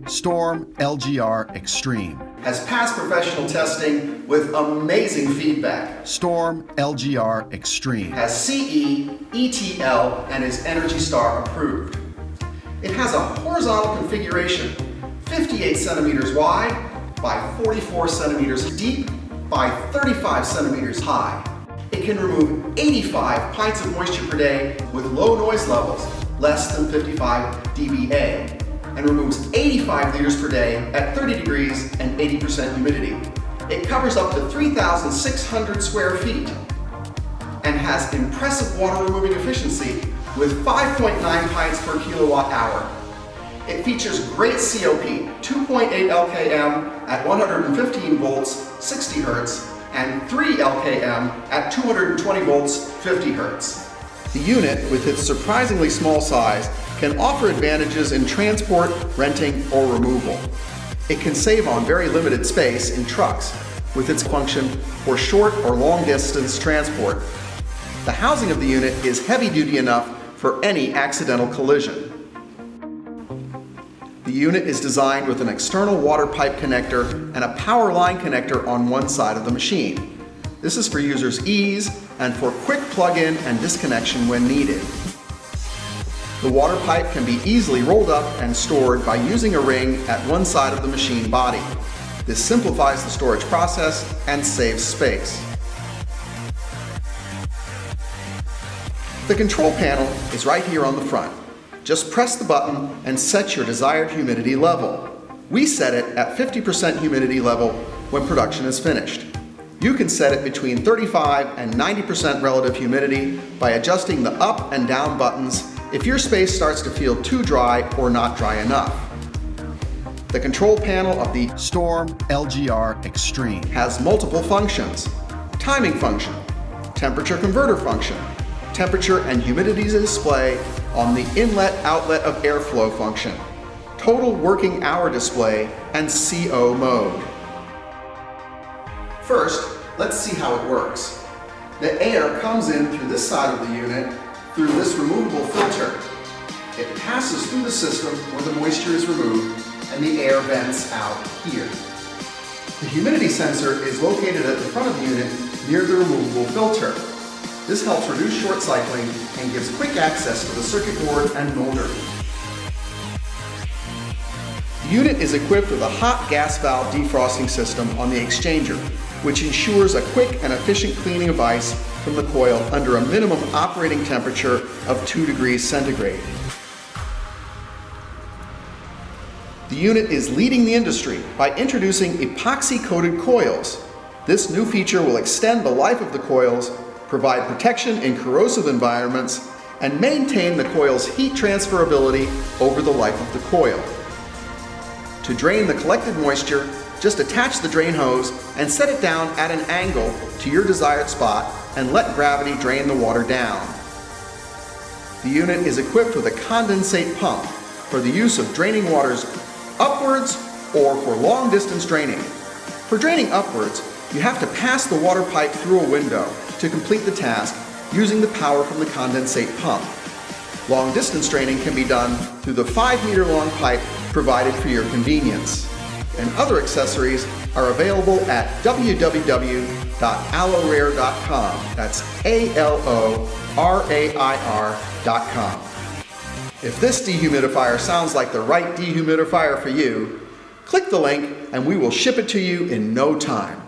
Storm LGR Extreme has passed professional testing with amazing feedback. Storm LGR Extreme Has CE, ETL, and is ENERGY STAR approved. It has a horizontal configuration, 58 centimeters wide by 44 centimeters deep by 35 centimeters high. It can remove 85 pints of moisture per day with low noise levels, less than 55 dBA, and removes 85 liters per day at 30 degrees and 80% humidity. It covers up to 3,600 square feet and has impressive water removing efficiency with 5.9 pints per kilowatt hour. It features great COP, 2.8 LKM at 115 volts, 60 hertz, and 3 LKM at 220 volts, 50 hertz. The unit, with its surprisingly small size, can offer advantages in transport, renting, or removal. It can save on very limited space in trucks with its function for short or long distance transport. The housing of the unit is heavy duty enough for any accidental collision. The unit is designed with an external water pipe connector and a power line connector on one side of the machine. This is for users' ease and for quick plug-in and disconnection when needed. The water pipe can be easily rolled up and stored by using a ring at one side of the machine body. This simplifies the storage process and saves space. The control panel is right here on the front. Just press the button and set your desired humidity level. We set it at 50% humidity level when production is finished. You can set it between 35 and 90% relative humidity by adjusting the up and down buttons if your space starts to feel too dry or not dry enough. The control panel of the Storm LGR Extreme has multiple functions: timing function, temperature converter function, temperature and humidity display on the inlet-outlet of airflow function, total working hour display, and CO mode. First, let's see how it works. The air comes in through this side of the unit through this removable filter. It passes through the system where the moisture is removed and the air vents out here. The humidity sensor is located at the front of the unit near the removable filter. This helps reduce short cycling and gives quick access to the circuit board and motor. The unit is equipped with a hot gas valve defrosting system on the exchanger, which ensures a quick and efficient cleaning of ice from the coil under a minimum operating temperature of 2 degrees centigrade. The unit is leading the industry by introducing epoxy-coated coils. This new feature will extend the life of the coils, provide protection in corrosive environments, and maintain the coil's heat transferability over the life of the coil. To drain the collected moisture, just attach the drain hose and set it down at an angle to your desired spot and let gravity drain the water down. The unit is equipped with a condensate pump for the use of draining waters upwards or for long distance draining. For draining upwards, you have to pass the water pipe through a window to complete the task using the power from the condensate pump. Long distance draining can be done through the 5-meter long pipe provided for your convenience. And other accessories are available at www.alorair.com. That's ALORAIR.com. If this dehumidifier sounds like the right dehumidifier for you, click the link and we will ship it to you in no time.